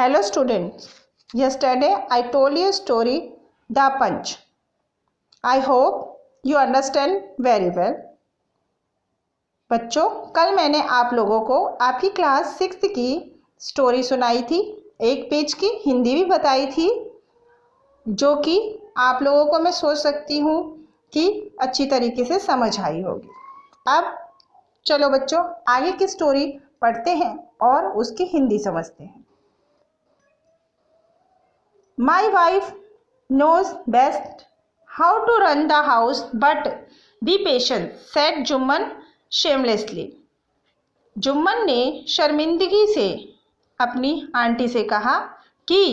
Hello students. Yesterday I told you a story, The Punch. I hope you understand very well. बच्चों, कल मैंने आप लोगों को आपकी क्लास 6 की स्टोरी सुनाई थी, एक पेज की हिंदी भी बताई थी, जो कि आप लोगों को मैं सोच सकती हूँ कि अच्छी तरीके से समझ आई होगी। अब चलो बच्चों, आगे की स्टोरी पढ़ते हैं और उसकी हिंदी समझते हैं। My wife knows best how to run the house, but be patient, said Jumman shamelessly. Jumman ने शर्मिंदगी से अपनी आंटी से कहा कि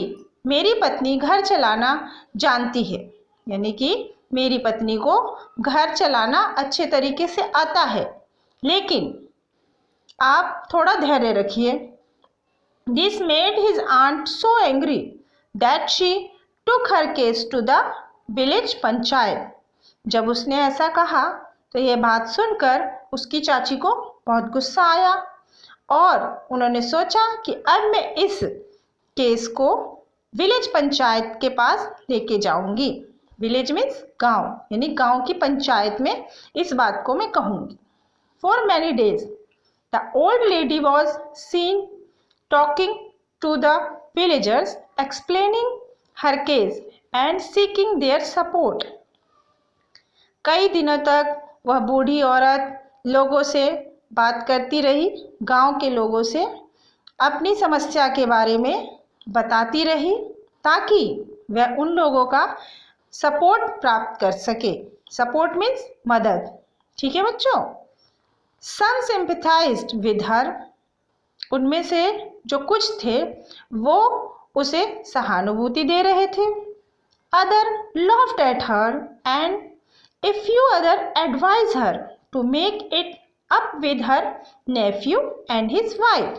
मेरी पत्नी घर चलाना जानती है, यानी कि मेरी पत्नी को घर चलाना अच्छे तरीके से आता है, लेकिन आप थोड़ा धैर्य रखिए। This made his aunt so angry that she took her case to the village panchayat. जब उसने ऐसा कहा तो यह बात सुनकर उसकी चाची को बहुत गुस्सा आया और उन्होंने सोचा कि अब मैं इस केस को विलेज पंचायत के पास लेके जाऊंगी। विलेज मीन्स गांव, यानी गांव की पंचायत में इस बात को मैं कहूंगी। For many days the old lady was seen talking to the villagers, explaining her case and seeking their support. कई दिनों तक वह बूढ़ी औरत लोगों से बात करती रही, गांव के लोगों से अपनी समस्या के बारे में बताती रही ताकि वह उन लोगों का सपोर्ट प्राप्त कर सके। सपोर्ट मीन्स मदद, ठीक है बच्चों। Some sympathized with her, उनमें से जो कुछ थे वो उसे सहानुभूति दे रहे थे। Other laughed at her and a few other advised her to make it up with her nephew and his wife.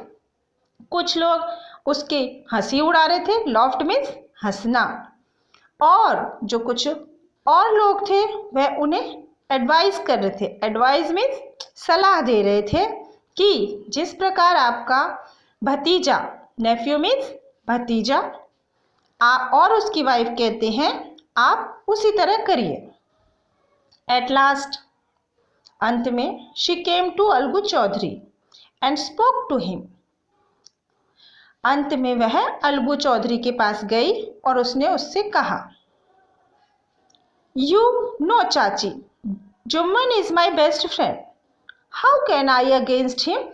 कुछ लोग उसके हंसी उड़ा रहे थे, laughed means हंसना, और जो कुछ और लोग थे वह उन्हें एडवाइस कर रहे थे। एडवाइस मीन्स सलाह दे रहे थे कि जिस प्रकार आपका भतीजा, नेफ्यू मीन्स भतीजा, और उसकी वाइफ कहते हैं आप उसी तरह करिए। एट लास्ट, अंत में, she came to Algu Chaudhary and spoke to him. अंत में वह अलगू चौधरी के पास गई और उसने उससे कहा, यू नो चाची, Jumman is my best friend, how can I against him.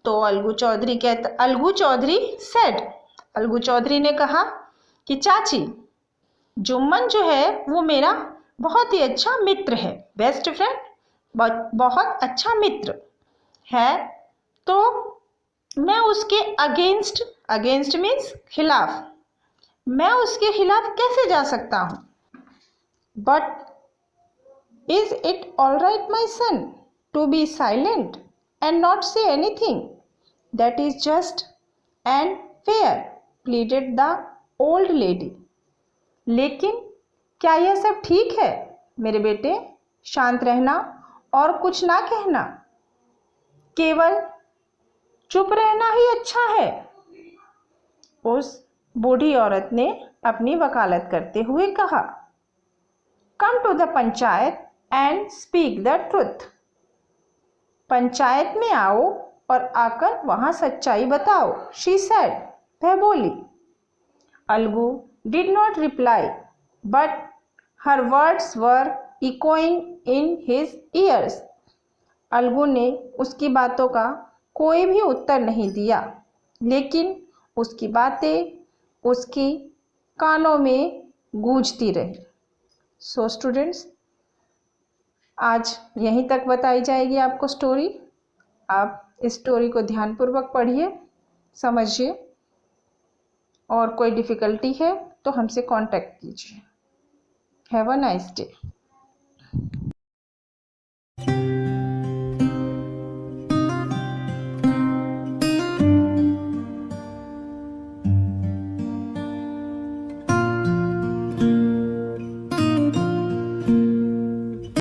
तो अलगू चौधरी सेड, अलगू चौधरी ने कहा कि चाची, जुम्मन जो है वो मेरा बहुत ही अच्छा मित्र है। बेस्ट फ्रेंड, बहुत अच्छा मित्र है, तो मैं उसके अगेंस्ट मीन्स खिलाफ, मैं उसके खिलाफ कैसे जा सकता हूँ। But is it all right my son to be silent and not say anything? That is just and fair, pleaded the old lady. लेकिन क्या यह सब ठीक है मेरे बेटे, शांत रहना और कुछ ना कहना, केवल चुप रहना ही अच्छा है। उस बूढ़ी औरत ने अपनी वकालत करते हुए कहा, Come to the panchayat and speak the truth. Panchayat में आओ और आकर वहां सच्चाई बताओ, शी सेड, वह बोली। Algu did not reply, but her words were echoing in his years. Algu ने उसकी बातों का कोई भी उत्तर नहीं दिया, लेकिन उसकी बातें उसकी कानों में गूंजती रही। सो स्टूडेंट्स, आज यहीं तक बताई जाएगी आपको स्टोरी। आप इस स्टोरी को ध्यानपूर्वक पढ़िए, समझिए, और कोई डिफ़िकल्टी है तो हमसे कांटेक्ट कीजिए। Have a nice day.